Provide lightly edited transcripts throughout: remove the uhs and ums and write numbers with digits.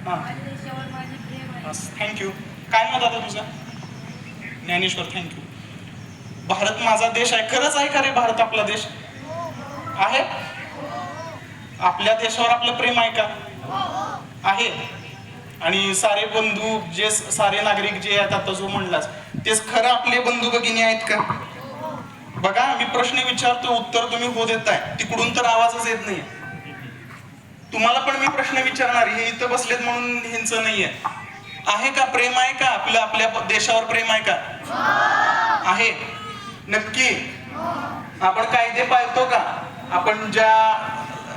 हां माझ्या देशावर माझे प्रेम आहे. बस थँक्यू. काय मत आता तुझं? ज्ञानेश्वर थँक्यू. भारत माझा देश आहे. खरंच आहे का रे भारत आपला देश आहे? आपल्या देशावर आपलं प्रेम आहे का? आहे. आणि सारे बंधू जे सारे नागरिक जे आहेत आता जो म्हणलास तेच खरं आपले बंधू भगिनी आहेत का? बघा मी प्रश्न विचारतो, उत्तर तुम्ही हो देताय. तिकडून तर आवाजच येत नाही. तुम्हाला पण मी प्रश्न विचारणार, हे इथं बसलेत म्हणून ह्यांचं नाहीये. आहे का प्रेम? आहे का आपलं आपल्या देशावर प्रेम आहे का? आहे नक्की. आपण कायदे पाळतो का? आपण ज्या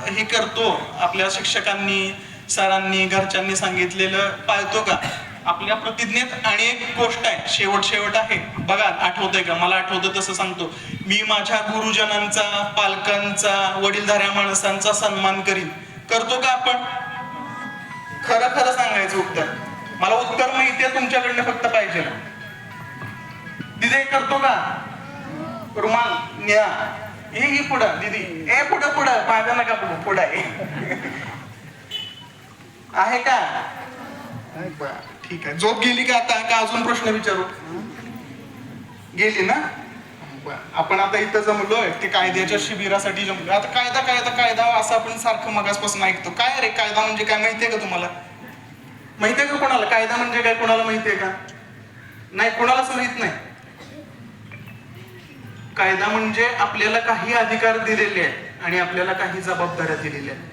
हे करतो आपल्या शिक्षकांनी सरांनी घरच्यांनी सांगितलेलं पाळतो का? आपल्या प्रतिज्ञेत आणि एक गोष्ट आहे, शेवट आहे बघा, आठवतंय का? मला आठवतं तसं सांगतो. मी माझ्या गुरुजनांचा, पालकांचा, वडीलधाऱ्या माणसांचा सन्मान करीन. करतो का आपण? खरं खरं सांगायचं उत्तर. मला उत्तर माहितीये, तुमच्याकडनं फक्त पाहिजे. दिदी करतो का? रुमाल न्या. हे पुढं दिदी, ए पुढं माझ्या नका पुढं आहे का? ठीक आहे. झोप गेली का आता? का अजून प्रश्न विचारू? गेली ना? आपण आता इथं जमलोय ते कायद्याच्या शिबिरासाठी जमलो. आता कायदा कायदा कायदा असं आपण सारखं मगासपासून ऐकतो. काय रे कायदा म्हणजे काय माहितीये का तुम्हाला? माहितीये का कोणाला कायदा म्हणजे काय? कोणाला माहितीये का? नाही, कोणालाच माहित नाही. कायदा म्हणजे आपल्याला काही अधिकार दिलेले आहेत आणि आपल्याला काही जबाबदाऱ्या दिलेल्या आहेत.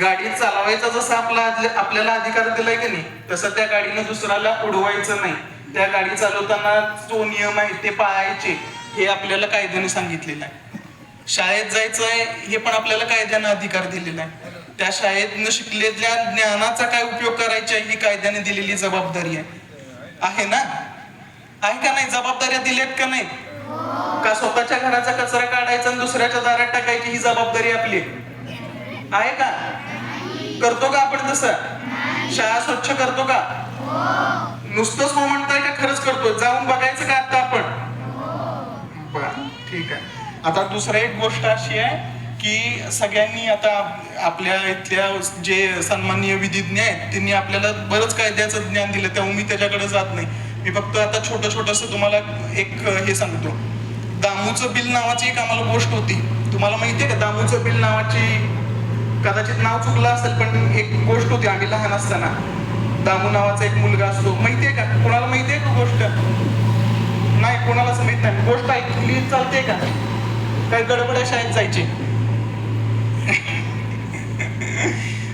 गाडी चालवायचा जसा आपल्याला अधिकार दिलाय की नाही, तसं त्या गाडीनं दुसऱ्याला उडवायचं नाही. त्या गाडी चालवताना जो नियम आहे ते पाळायचे, हे आपल्याला कायद्याने सांगितलेलं आहे. शाळेत जायचंय, हे पण आपल्याला कायद्याने अधिकार दिलेला आहे. त्या शाळेतनं शिकलेल्या ज्ञानाचा काय उपयोग करायचा ही कायद्याने दिलेली जबाबदारी आहे ना? आहे का नाही? जबाबदाऱ्या दिल्यात का नाही? का स्वतःच्या घराचा कचरा काढायचा आणि दुसऱ्याच्या दारात टाकायची ही जबाबदारी आपली आहे का? करतो का आपण तसं? शाळा स्वच्छ करतो का? नुसतंच हो म्हणताय का खरंच करतो? जाऊन बघायचं का आता आपण? बरं ठीक आहे. आता दुसरी एक गोष्ट अशी आहे की सगळ्यांनी आता आपल्या इथल्या जे सन्माननीय विधिज्ञ आहेत त्यांनी आपल्याला बरंच कायद्याचं ज्ञान दिलं, त्यामुळे मी त्याच्याकडे जात नाही. मी फक्त आता छोटस तुम्हाला एक हे सांगतो. दामूचं बिल नावाची एक आम्हाला गोष्ट होती. तुम्हाला माहितीये का दामूचं बिल नावाची? कदाचित नाव चुकलं असेल पण एक गोष्ट होती आम्ही लहान असताना. दामू नावाचा एक मुलगा असतो. माहितीये का? कोणाला माहितीये का गोष्ट? नाही, कोणालाच माहित नाही. गोष्ट ऐकली चालते का? काय गडबड शाळेत जायची?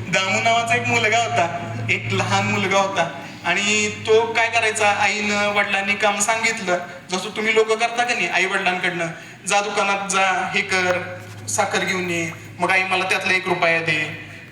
दामू नावाचा एक मुलगा होता, एक लहान मुलगा होता. आणि तो काय करायचा, आईनं वडिलांनी काम सांगितलं, जसं तुम्ही लोक करता का नाही आई वडिलांकडनं, जा दुकानात जा, हे कर, साखर घेऊन ये, मग आई मला त्यातला 1 रुपया दे,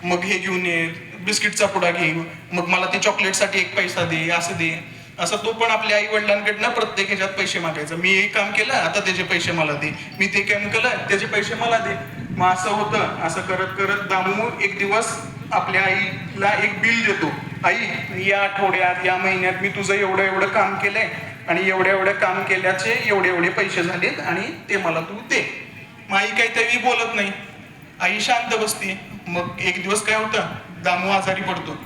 मग हे घेऊन ये, बिस्किटचा पुडा घे, मग मला ते चॉकलेटसाठी 1 पैसा दे, असं दे. असं तो पण आपल्या आई वडिलांकडनं प्रत्येक ह्याच्यात पैसे मागायचा. मी हे काम केलं, आता त्याचे पैसे मला दे, मी ते काम केलं, त्याचे पैसे मला दे. मग असं होतं. असं करत करत दामू एक दिवस आपल्या आईला एक बिल देतो. आई, या आठवड्यात या महिन्यात मी तुझं एवढं काम केलंय आणि एवढ्या काम केल्याचे एवढे पैसे झालेत आणि ते मला तू दे. मग आई काहीतरी बोलत नाही, आई शांत बसते. मग एक दिवस काय होतं, दामू आजारी पडतो.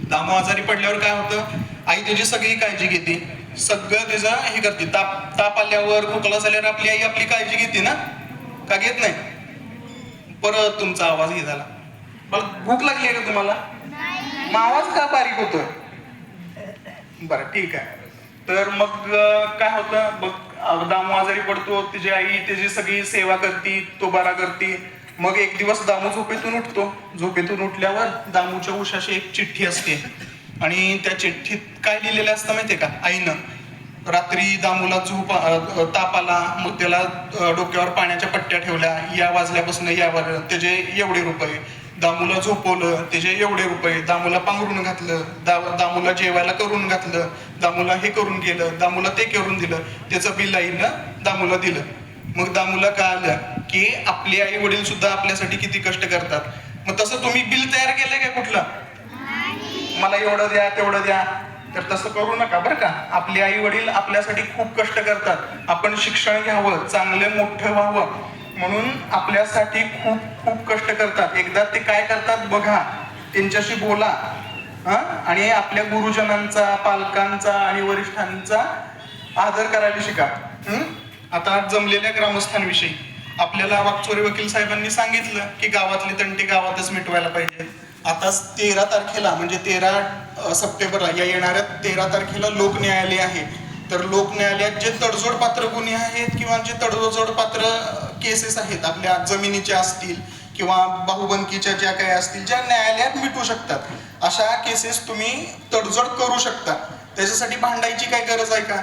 दामू आजारी पडल्यावर काय होतं, आई त्याची सगळी काळजी घेते, सगळं त्याचं हे करते. ताप आल्यावर, खोकला झाल्यावर आपली आई आपली काळजी घेते ना? का घेत नाही? परत तुमचा आवाज हे झाला. मला भूक लागली आहे का तुम्हाला? मग आवाज का बारीक होतोय? बरं ठीक आहे. तर मग काय होतं, मग दामू आजारी पडतो, त्याची आई त्याची सगळी सेवा करते, तो बरा करते. मग एक दिवस दामू झोपेतून उठतो. झोपेतून उठल्यावर दामूच्या उशाशी एक चिठ्ठी असते आणि त्या चिठ्ठीत काय लिहिलेलं असतं माहितीये का? आईनं रात्री दामूला ताप आला, मग त्याला डोक्यावर पाण्याच्या पट्ट्या ठेवल्या, या वाजल्यापासून यावर त्याचे एवढे रुपये, दामूला झोपवलं त्याचे एवढे रुपये, दामूला पांघरून घातलं, दामूला जेवायला करून घातलं, दामूला हे करून गेलं, दामूला ते करून दिलं, त्याचं बिल आईनं दामूला दिलं. मग दामूला कळालं की आपले आई वडील सुद्धा आपल्यासाठी किती कष्ट करतात. मग तसं तुम्ही बिल तयार केलंय का कुठलं? मला एवढं द्या तेवढं द्या, तर तसं करू नका बरं का. आपले आई वडील आपल्यासाठी खूप कष्ट करतात. आपण शिक्षण घ्यावं, चांगलं मोठं व्हावं म्हणून आपल्यासाठी खूप कष्ट करतात. एकदा ते काय करतात बघा, त्यांच्याशी बोला, हा आणि आपल्या गुरुजनांचा, पालकांचा आणि वरिष्ठांचा आदर करायला शिका. आता जमलेल्या ग्रामस्थांविषयी आपल्याला वाकचोरे वकील साहेबांनी सांगितलं की गावातले तंटे गावातच मिटवायला पाहिजे. आता 13 तारखेला म्हणजे 13 सप्टेंबरला या येणाऱ्या 13 तारखेला लोक न्यायालय आहे. तर लोक न्यायालयात जे तडजोड पात्र गुन्हे आहेत किंवा जे तडजोड पात्र केसेस आहेत आपल्या जमिनीच्या असतील किंवा बाहुबंदकीच्या ज्या काही असतील ज्या न्यायालयात मिटू शकतात, अशा केसेस तुम्ही तडजोड करू शकता. त्याच्यासाठी भांडायची काय गरज आहे का?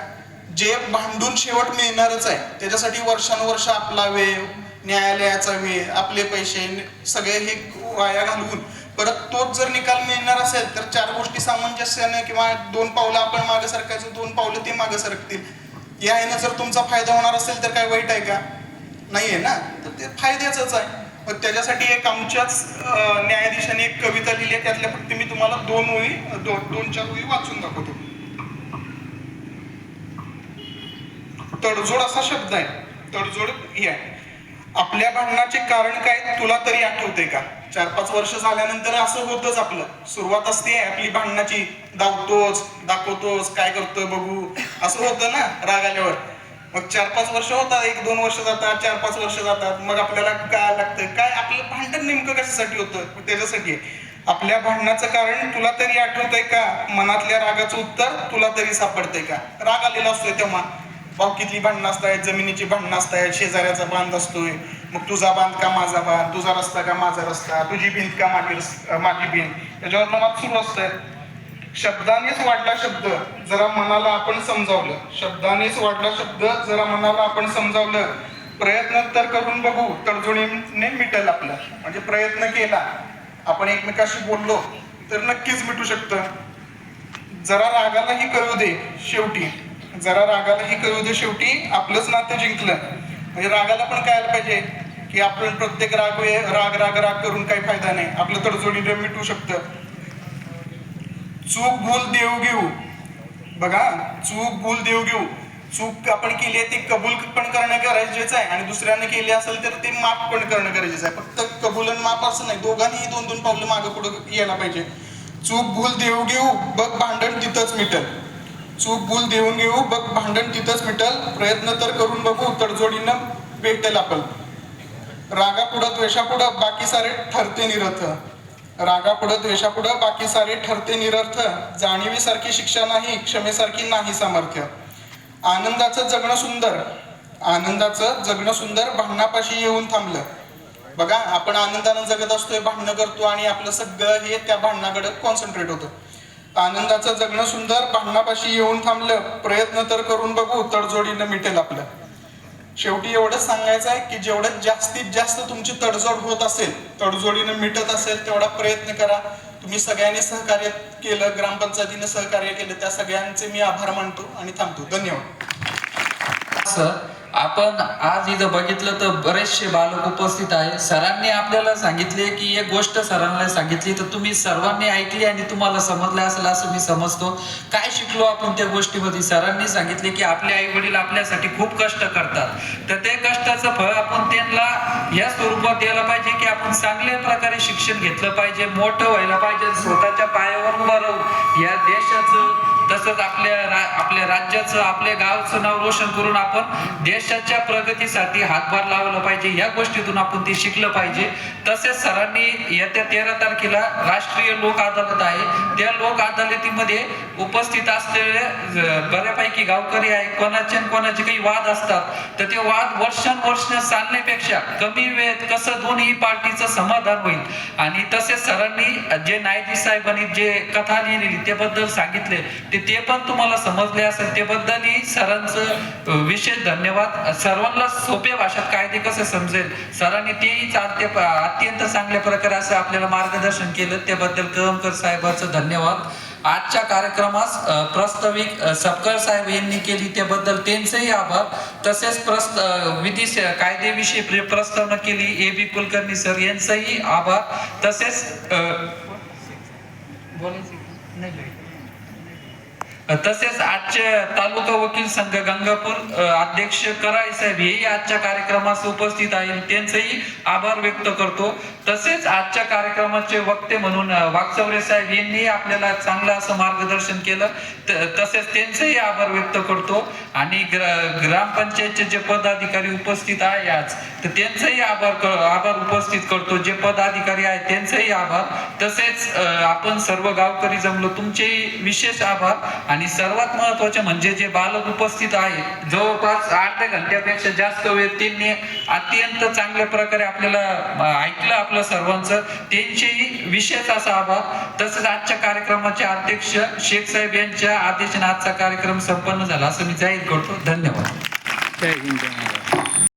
जे भांडून शेवट मिळणारच आहे त्याच्यासाठी वर्षानुवर्ष आपला वेळ, न्यायालयाचा वेळ, आपले पैसे सगळे हे वाया घालवून परत तोच जर निकाल मिळणार असेल तर 4 गोष्टी सामंजस्याने किंवा 2 पावलं आपण मागे सरकायचं, 2 पावलं ते मागे सरकतील. याने जर तुमचा फायदा होणार असेल तर काय वाईट आहे का? नाहीये ना. तर ते फायद्याचंच आहे. मग त्याच्यासाठी एक आमच्याच न्यायाधीशाने एक कविता लिहिली आहे. त्यातल्या फक्त मी तुम्हाला 2-4 ओळी वाचून दाखवतो. तडजोड असा शब्द आहे. तडजोड ही आहे. आपल्या भांडणाचे कारण काय तुला तरी आठवते का? 4-5 वर्ष झाल्यानंतर असं होतच. आपलं सुरुवात असते आपली भांडणाची, धावतोच, दाखवतोच, काय करतोय बघू, असं होतं ना राग आल्यावर. मग 4-5 वर्ष होतात, 1-2 वर्ष जातात, 4-5 वर्ष जातात. मग आपल्याला काय लागतं, काय आपलं भांडण नेमकं कशासाठी होतं? त्याच्यासाठी आपल्या भांडणाचं कारण तुला तरी आठवतंय का? मनातल्या रागाचं उत्तर तुला तरी सापडतंय का? राग आलेला असतोय तेव्हा भावकीतली भांडणं असतायत, जमिनीची भांडणं असतायत, शेजाऱ्याचा बांध असतोय. मग तुझा बांध का माझा बांध, तुझा रस्ता का माझा रस्ता, तुझी भिंत का माझी भिंत, त्याच्यावर मनात सुरू असतंय. शब्दानेच वाढला शब्द जरा मनाला आपण समजावलं, शब्दानेच वाढला शब्द जरा मनाला आपण समजावलं, प्रयत्न तर करून बघू तडजोडीने मिटेल आपलं. म्हणजे प्रयत्न केला, आपण एकमेकाशी बोललो तर नक्कीच मिटू शकतं. जरा रागालाही कळू दे शेवटी, जरा रागालाही कळू दे शेवटी आपलंच नातं जिंकलं. म्हणजे रागाला पण कळायला पाहिजे की आपण प्रत्येक राग करून काही फायदा नाही. आपलं तडजोडीने मिटू शकतं. चूक भूल देव घेऊ. बघा, चूक भूल देव घेऊ. चूक आपण केली आहे ती कबूल पण करणं गरजेचं आहे आणि दुसऱ्याने केली असेल तर ते माफ पण करणं गरजेचं आहे. फक्त कबूल आणि माफ असं नाही, दोघांनीही 2-2 पावलं मागं पुढे यायला पाहिजे. चूक भूल देव घेऊ, बघ भांडण तिथंच मिटल. चूक भूल देऊन घेऊ, बघ भांडण तिथंच मिटल. प्रयत्न तर करून बघू तडजोडीनं भेटेल आपण. रागापुढं द्वेषापुढं बाकी सारे ठरते निरर्थ. रागापुढं द्वेषापुढं बाकी सारे ठरते निरर्थ. जाणीवीसारखी शिक्षा नाही, क्षमेसारखी नाही सामर्थ्य. आनंदाचं जगणं सुंदर, आनंदाचं जगणं सुंदर भांडणापाशी येऊन थांबलं. बघा, आपण आनंदानं जगत असतोय, भांडणं करतो आणि आपलं सगळं हे त्या भांडणाकडे कॉन्सन्ट्रेट होतं. आनंदाचं जगणं सुंदर भांडणापाशी येऊन थांबलं. प्रयत्न तर करून बघू तडजोडीनं मिटेल आपलं. शेवटी एवढंच सांगायचं आहे की जेवढं जास्तीत जास्त तुमची तडजोड होत असेल, तडजोडीनं मिटत असेल तेवढा प्रयत्न करा. तुम्ही सगळ्यांनी सहकार्य केलं, ग्रामपंचायतीने सहकार्य केलं, त्या सगळ्यांचे मी आभार मानतो आणि थांबतो. धन्यवाद. आपण आज इथं बघितलं तर बरेचसे बालक उपस्थित आहे. सरांनी आपल्याला सांगितले की एक गोष्ट सरांना सांगितली तर तुम्ही सर्वांनी ऐकली आणि तुम्हाला समजलं असेल असं मी समजतो. काय शिकलो आपण त्या गोष्टीमध्ये? सरांनी सांगितले की आपले आई वडील आपल्यासाठी खूप कष्ट करतात, तर ते कष्टाचं फळ आपण त्यांना या स्वरूपात द्यायला पाहिजे की आपण चांगल्या प्रकारे शिक्षण घेतलं पाहिजे, मोठं व्हायला पाहिजे, स्वतःच्या पायावर उभं राहून या देशाचं तसंच आपल्या राज्याचं, आपल्या गावचं नाव रोशन करून आपण देशाच्या प्रगतीसाठी हातभार लावला पाहिजे. या गोष्टीतून आपण ते शिकलं पाहिजे. तसेच सरांनी येत्या 13 तारखेला राष्ट्रीय लोक अदालत आहे, त्या लोक अदालतीमध्ये उपस्थित असलेले बऱ्यापैकी गावकरी आहे. कोणाचे काही वाद असतात तर ते वाद वर्षानुवर्ष चालण्यापेक्षा कमी वेळेत कसं दोन्ही पार्टीचं समाधान होईल. आणि तसेच सरांनी जे न्यायाधीश साहेबांनी जे कथा लिहिलेली त्याबद्दल सांगितले ते पण तुम्हाला समजले असेल, त्याबद्दलही सरांचं विशेष धन्यवाद. सर्वांना सोप्या भाषेत कायदे कसं समजेल सरांनी तेही अत्यंत चांगल्या प्रकारे असं आपल्याला मार्गदर्शन केलं, त्याबद्दल कळमकर साहेबांचं धन्यवाद. आजच्या कार्यक्रमास प्रास्ताविक सपकाळ साहेब यांनी केली त्याबद्दल त्यांचेही आभार. तसेच विधी कायदेविषयी प्रस्तावना केली AB कुलकर्णी सर यांचाही आभार. तसेच तसेच आजचे तालुका वकील संघ गंगापूर अध्यक्ष कराळे साहेब हेही आजच्या कार्यक्रमास उपस्थित आहेत, त्यांचेही आभार व्यक्त करतो. तसेच आजच्या कार्यक्रमाचे वक्ते म्हणून वाकचौरे साहेब यांनी आपल्याला चांगलं असं मार्गदर्शन केलं, तसेच त्यांचेही आभार व्यक्त करतो. आणि ग्रामपंचायतचे जे पदाधिकारी उपस्थित आहे आज, तर त्यांचेही आभार उपस्थित करतो. जे पदाधिकारी आहेत त्यांचेही आभार. तसेच आपण सर्व गावकरी जमलो, तुमचेही विशेष आभार. आणि सर्वात महत्वाचे म्हणजे जे बालक उपस्थित आहेत, जवळपास अर्ध्या घंट्यापेक्षा जास्त वेळ त्यांनी अत्यंत चांगल्या प्रकारे आपल्याला ऐकलं आपलं सर्वांचं, त्यांचेही विशेष असा आभार. तसंच आजच्या कार्यक्रमाचे अध्यक्ष शेख साहेब यांच्या आदेशाने आजचा कार्यक्रम संपन्न झाला असं मी जाहीर करतो. धन्यवाद. जय हिंद, जय महाराष्ट्र.